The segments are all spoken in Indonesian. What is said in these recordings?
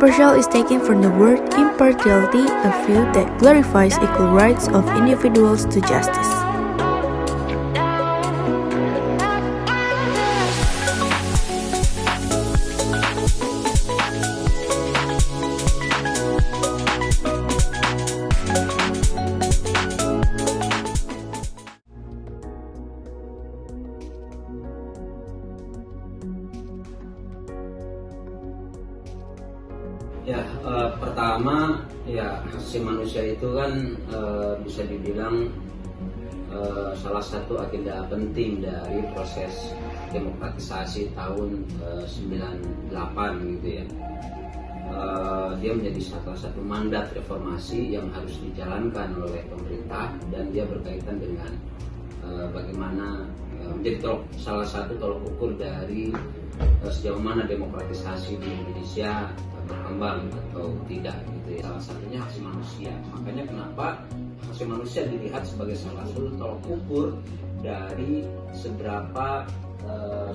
Impartial is taken from the word impartiality, a view that glorifies equal rights of individuals to justice. Ya, pertama ya hak asasi manusia itu kan bisa dibilang salah satu agenda penting dari proses demokratisasi tahun 98 gitu ya. Dia menjadi salah satu mandat reformasi yang harus dijalankan oleh pemerintah, dan dia berkaitan dengan bagaimana menjadi salah satu tolok ukur dari sejauh mana demokratisasi di Indonesia berkembang atau tidak gitu ya. Salah satunya hak asasi manusia. Makanya kenapa hak asasi manusia dilihat sebagai salah satu tolok ukur dari seberapa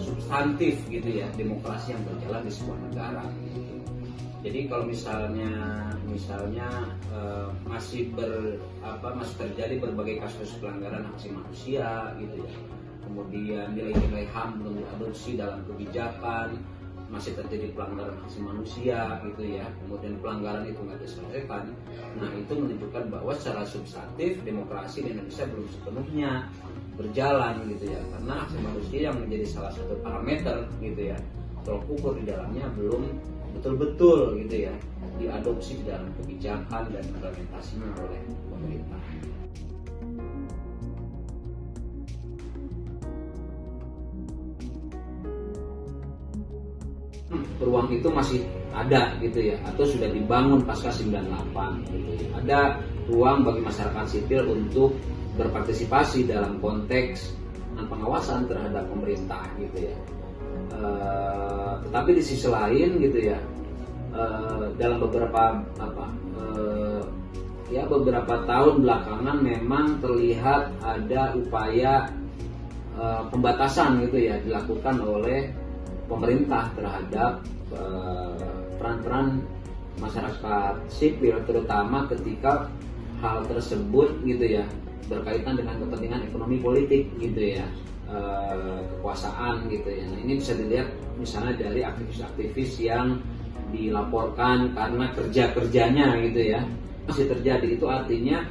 substantif gitu ya demokrasi yang berjalan di sebuah negara gitu. Jadi kalau misalnya masih terjadi berbagai kasus pelanggaran hak asasi manusia gitu ya. Kemudian nilai-nilai HAM belum diadopsi dalam kebijakan, masih terjadi pelanggaran hak asasi manusia gitu ya, kemudian pelanggaran itu nggak diselesaikan. Nah, itu menunjukkan bahwa secara substantif demokrasi di Indonesia belum sepenuhnya berjalan gitu ya, karena hak asasi manusia yang menjadi salah satu parameter gitu ya, tolok ukur di dalamnya belum betul-betul gitu ya diadopsi di dalam kebijakan dan implementasinya oleh pemerintah. Peluang itu masih ada gitu ya, atau sudah dibangun pasca 98 gitu ya. Ada ruang bagi masyarakat sipil untuk berpartisipasi dalam konteks pengawasan terhadap pemerintah gitu ya. Tetapi di sisi lain gitu ya, dalam beberapa tahun belakangan memang terlihat ada upaya pembatasan gitu ya dilakukan oleh pemerintah terhadap peran-peran masyarakat sipil, terutama ketika hal tersebut gitu ya berkaitan dengan kepentingan ekonomi politik gitu ya, kekuasaan gitu ya. Nah, ini bisa dilihat misalnya dari aktivis-aktivis yang dilaporkan karena kerja-kerjanya gitu ya masih terjadi. Itu artinya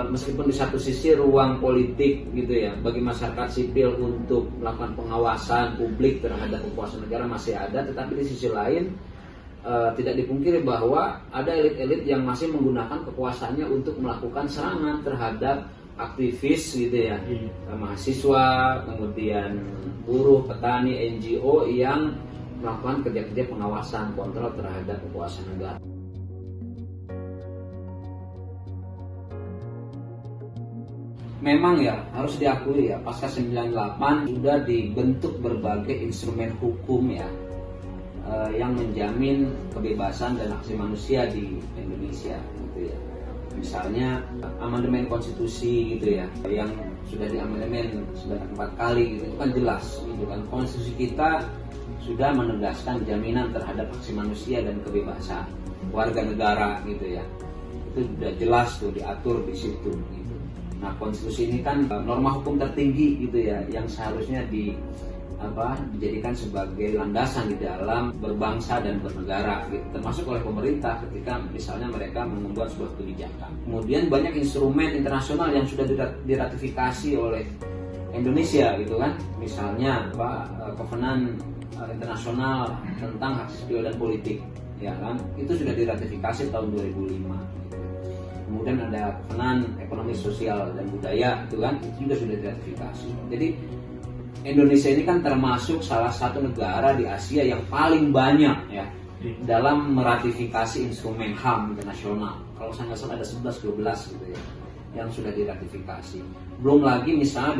meskipun di satu sisi ruang politik gitu ya bagi masyarakat sipil untuk melakukan pengawasan publik terhadap kekuasaan negara masih ada, tetapi di sisi lain tidak dipungkiri bahwa ada elit-elit yang masih menggunakan kekuasaannya untuk melakukan serangan terhadap aktivis gitu ya, mahasiswa, kemudian buruh, petani, NGO yang melakukan kerja-kerja pengawasan kontrol terhadap kekuasaan negara. Memang ya harus diakui ya, pasca 98 sudah dibentuk berbagai instrumen hukum ya yang menjamin kebebasan dan hak asasi manusia di Indonesia gitu ya. Misalnya amandemen konstitusi gitu ya, yang sudah diamandemen sebanyak 4 kali gitu, itu kan jelas gitu kan, konstitusi kita sudah menegaskan jaminan terhadap hak asasi manusia dan kebebasan warga negara gitu ya. Itu sudah jelas tuh diatur di situ gitu. Nah, konstitusi ini kan norma hukum tertinggi gitu ya, yang seharusnya dijadikan sebagai landasan di dalam berbangsa dan bernegara gitu, termasuk oleh pemerintah ketika misalnya mereka membuat sebuah kebijakan. Kemudian banyak instrumen internasional yang sudah diratifikasi oleh Indonesia gitu kan, misalnya Kovenan Internasional tentang hak sipil dan politik ya kan, itu sudah diratifikasi tahun 2005. Kemudian ada Kovenan Ekonomi Sosial dan Budaya itu kan, itu juga sudah diratifikasi. Jadi Indonesia ini kan termasuk salah satu negara di Asia yang paling banyak ya dalam meratifikasi instrumen HAM internasional. Kalau saya nggak salah ada 11-12 gitu ya yang sudah diratifikasi. Belum lagi misalnya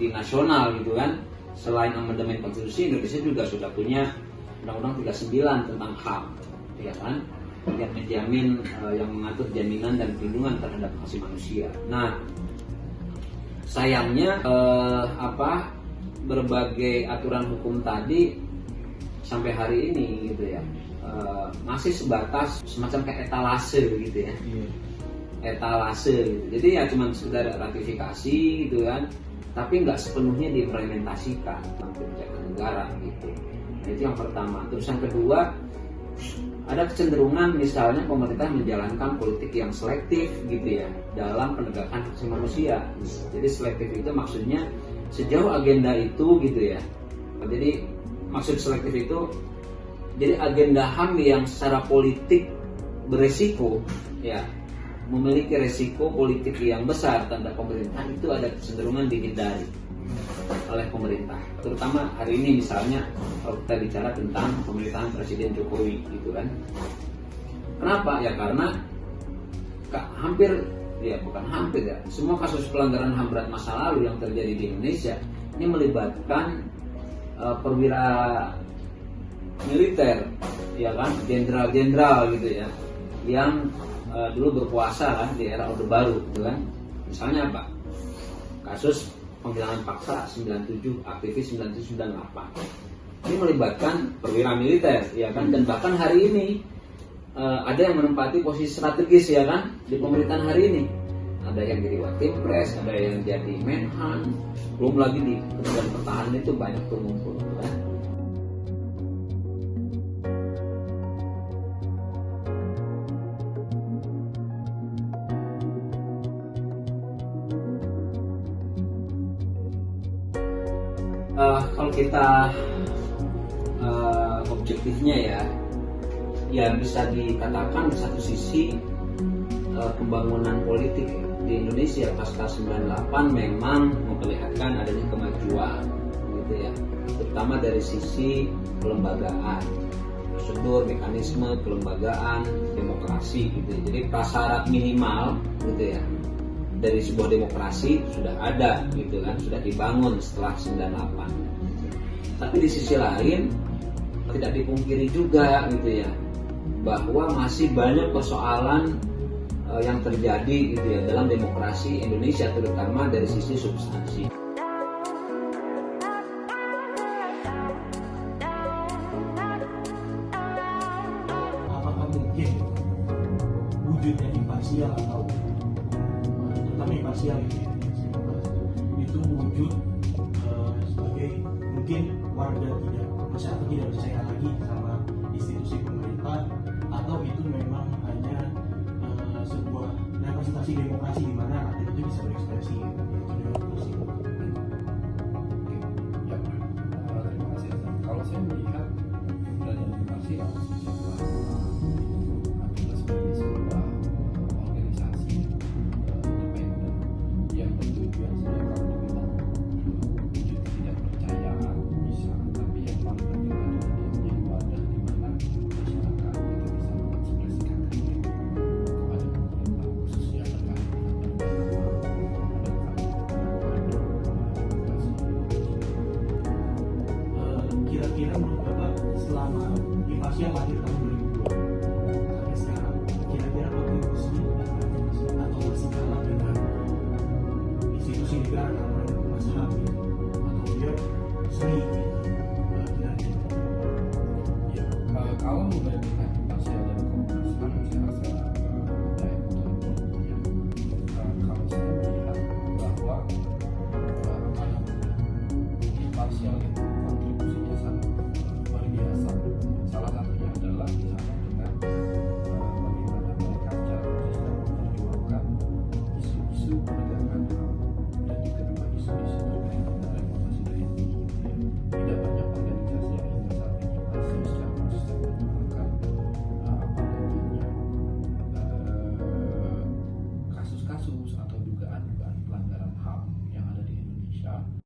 di nasional gitu kan, selain amandemen konstitusi, Indonesia juga sudah punya Undang-Undang 39 tentang HAM ya kan, yang menjamin yang mengatur jaminan dan perlindungan terhadap hak asasi manusia. Nah, sayangnya berbagai aturan hukum tadi sampai hari ini gitu ya masih sebatas semacam kayak etalase gitu ya, etalase gitu. Jadi ya cuma sekedar ratifikasi gitu kan, tapi nggak sepenuhnya diimplementasikan dalam kebijakan negara gitu. Nah, itu yang pertama. Terus yang kedua, ada kecenderungan misalnya pemerintah menjalankan politik yang selektif gitu ya dalam penegakan hak asasi manusia. Jadi selektif itu maksudnya sejauh agenda itu gitu ya. Jadi maksud selektif itu jadi agenda HAM yang secara politik beresiko ya, memiliki resiko politik yang besar tanda pemerintahan, itu ada kecenderungan dihindari oleh pemerintah. Terutama hari ini misalnya kalau kita bicara tentang pemerintahan Presiden Jokowi gitu kan. Kenapa? Ya karena hampir, ya bukan hampir ya, semua kasus pelanggaran HAM berat masa lalu yang terjadi di Indonesia ini melibatkan perwira militer, ya kan, jenderal-jenderal gitu ya, yang dulu berkuasa kan di era Orde Baru gitu kan. Misalnya apa? Kasus penghilangan paksa 97, aktivis 9798. Ini melibatkan perwira militer, ya kan, dan bahkan hari ini ada yang menempati posisi strategis ya kan di pemerintahan hari ini. Ada yang jadi Watimpres, ada yang jadi Menhan, belum lagi di Kementerian Pertahanan itu banyak tumpul kan. Kalau kita objektifnya ya bisa dikatakan di satu sisi pembangunan politik di Indonesia pasca 98 memang memperlihatkan adanya kemajuan gitu ya, terutama dari sisi kelembagaan, prosedur, mekanisme kelembagaan, demokrasi gitu ya. Jadi prasyarat minimal gitu ya dari sebuah demokrasi sudah ada gitu kan, sudah dibangun setelah 98. Tapi di sisi lain tidak dipungkiri juga gitu ya bahwa masih banyak persoalan yang terjadi gitu ya dalam demokrasi Indonesia, terutama dari sisi substansi. Apakah mungkin wujudnya imparsial atau terutama imparsial itu wujud sebagai mungkin warga masyarakat tidak percaya lagi sama institusi pemerintah, atau itu memang hanya sebuah representasi demokrasi di mana rakyat itu bisa berekspresi gitu. Ya, terima kasih. Kalau saya melihat belajar demokrasi adalah sebagai sebuah organisasi independen yang bertujuan sebenarnya kalau dibilang wujud ketidakpercayaan bisa, tapi yang paling penting adalah dia menjadi wadah di mana masyarakat itu bisa mengekspresikan diri kepada pemerintah, khususnya terkait Kira-kira menurut Bapak selama imparsial lahir